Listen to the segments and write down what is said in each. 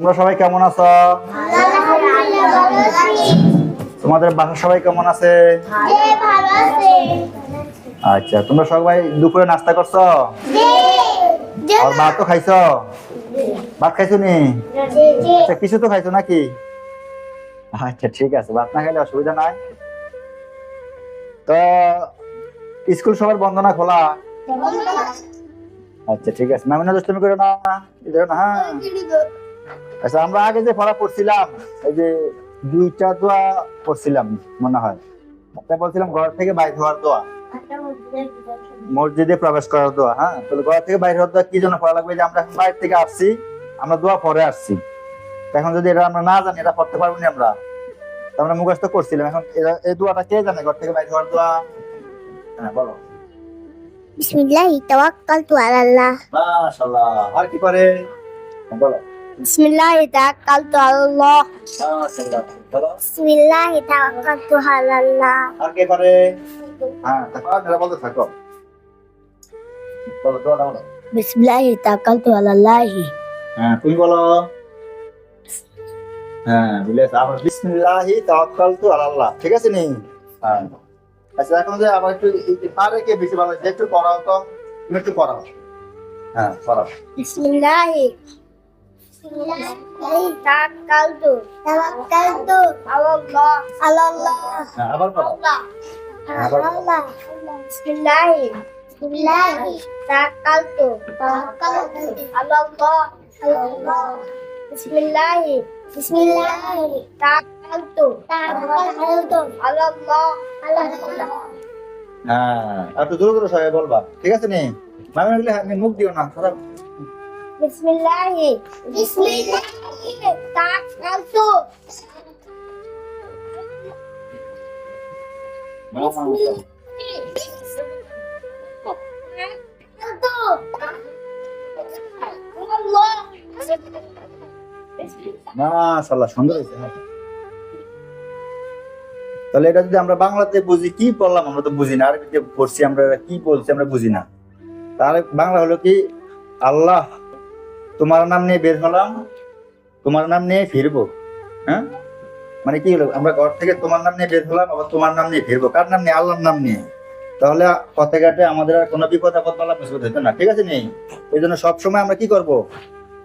তোমরা সবাই কেমন আছো? তোমাদের বাসা সবাই কেমন আছে? আচ্ছা, তোমরা সবাই দুপুরে নাস্তা করছো? আর ভাত তো খাইছো? ভাত খাইছো নি? আচ্ছা, কিছু তো খাইছো নাকি? আচ্ছা ঠিক আছে, ভাত না খাইলে অসুবিধা নাই। তো স্কুল সবার বন্ধ না খোলা? আচ্ছা ঠিক আছে, মামিনা দুষ্টুমি করে না, হ্যাঁ। আচ্ছা, আমরা আগে যে পড়া পড়ছিলাম, এই যে দুইটা দোয়া পড়ছিলাম মনে হয়। একটা বলছিলাম ঘর থেকে বাইরে হওয়ার দোয়া, মসজিদে প্রবেশ করার দোয়া। হ্যাঁ, তাহলে ঘর থেকে বাইরে হওয়ার দোয়া কি জন্য পড়া লাগবে? যে আমরা এখন বাইরে থেকে আসছি, আমরা দোয়া পরে আসছি। এখন যদি এটা আমরা না জানি, এটা পড়তে পারবো না আমরা। আমরা মুখস্থ করছিলাম, এখন এই দোয়াটা কে জানে? ঘর থেকে বাইরে হওয়ার দোয়া। হ্যাঁ বলো। বিসমিল্লাহি তাওয়াক্কালতু আলাল্লাহ। মাশাআল্লাহ। আর কি করে? বলো। বিসমিল্লাহি তাওয়াক্কালতু আলাল্লাহ। মাশাআল্লাহ। বলো। বিসমিল্লাহি তাওয়াক্কালতু আলাল্লাহ। আর কে করে? হ্যাঁ, তারপর যারা বলতে থাকো। বলো, দোয়াটা বলো। বিসমিল্লাহি তাওয়াক্কালতু আলাল্লাহ। হ্যাঁ, তুমি বলো। হ্যাঁ, বলে আবার বিসমিল্লাহি তাওয়াক্কালতু আলাল্লাহ। ঠিক আছে নি? হ্যাঁ। আচ্ছা, এখন যে আবার একটু পারে কে বেশি ভালো, একটু পড়াও তো, তুমি একটু পড়াও। হ্যাঁ, পড়াও। বিসমিল্লাহি তাওয়াক্কালতু আলাল্লাহ। হ্যাঁ, আবার পড়াও। আলাল্লাহ। বিসমিল্লাহি তাওয়াক্কালতু আলাল্লাহ। বিসমিল্লাহি তাওয়াক্কালতু আলাল্লাহ। হ্যাঁ, একটু জোরে জোরে সবাই বলবা। ঠিক আছে নি? মামি বললে মুখ দিও না, খারাপ। বিসমিল্লাহি তাওয়াক্কালতু মাশাআল্লাহ, সুন্দর হয়েছে। তাহলে এটা যদি আমরা বাংলাতে বুঝি, কি বললাম আমরা তো বুঝি না, আরবিতে পড়ছি আমরা, কি বলছি আমরা বুঝি না। তাহলে বাংলা হলো কি, আল্লাহ তোমার নাম নিয়ে বের হলাম, তোমার নাম নিয়ে ফিরবো। হ্যাঁ, মানে কি হলো, আমরা ঘর থেকে তোমার নাম নিয়ে বের হলাম, আবার তোমার নাম নিয়ে ফিরবো। কার নাম নিয়ে? আল্লাহর নাম নিয়ে। তাহলে পথে ঘাটে আমাদের আর কোনো বিপদ আপদ বলা মুসিবত হতো না। ঠিক আছে নি? এই জন্য সবসময় আমরা কি করব?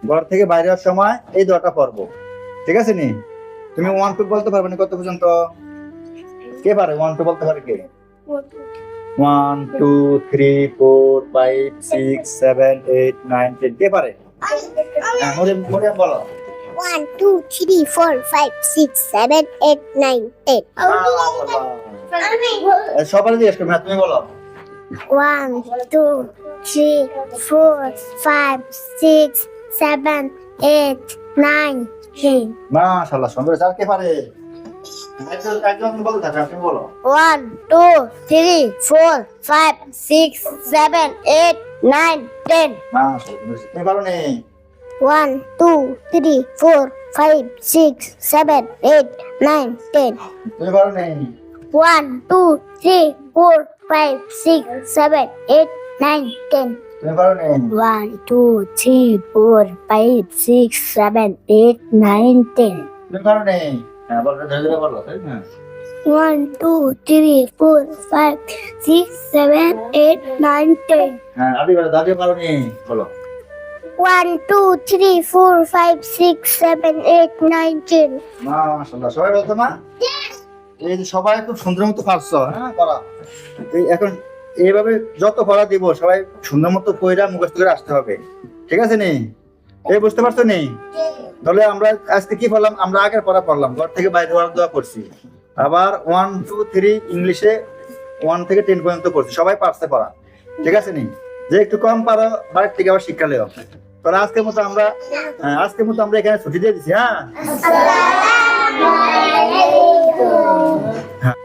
ঘর থেকে বাইরে হওয়ার সময় এই দোয়াটা পড়বো। ঠিক আছে নি? তুমি 1 2 বলতে পারবে না কত পর্যন্ত? কে পারে 1 2 বলতে পারে কে? 1 2 3 4 5 6 7 8 9 10 কে পারে? হ্যাঁ, মরিয়ম বলো। 1 2 3 4 5 6 7 8 9 10 সবাই জিজ্ঞেস করবে না, তুমি বলো। 1 2 3 4 5 6 7 8 9 10 মাশাআল্লাহ, সুন্দর। আর কে পারে? একজন বলতে থাকো, তুমি বলো। 1 2 3 4 5 6 7 8 9 10 মাশাআল্লাহ, তুমি পারো নি? 1 2 3 4 5 6 7 8 9 10 তুমি পারো নি? 1 2 3 4 5 6 7 8 9 10 তুমি পারো নি? 1 2 3 4 5 6 7 8 9 10 তুমি পারো নি? হ্যাঁ, বলো, ধীরে ধীরে বলো। তাই না? 1 2 3 4 5 6 7 8 9 10 হ্যাঁ, আদি বলো, দাদি পারো নি? বলো। 1 2 3 4 5 6 7 8 9 10 মাশাআল্লাহ, সবাই বলতো না? এই যে সবাই খুব সুন্দর মতো পারছো। হ্যাঁ, পড়া। এই এখন এইভাবে যত পড়া দিব, সবাই সুন্দর মতো পড়া মুখস্থ করে আসতে হবে। ঠিক আছে নি? এই বুঝতে পারছো নি? তাহলে আমরা আজকে কি পড়লাম? আমরা আগের পড়া পড়লাম, ঘর থেকে বাইরে হওয়ার দোয়া করছি। আবার 1 2 3 ইংলিশে 1 থেকে 10 পর্যন্ত করছি। সবাই পারছে পড়া। ঠিক আছে নি? যে একটু কম পারো, বাড়ির থেকে আবার শিক্ষা লেও। তাহলে আজকের মতো আমরা এখানে ছুটি দিয়ে দিচ্ছি। হ্যাঁ।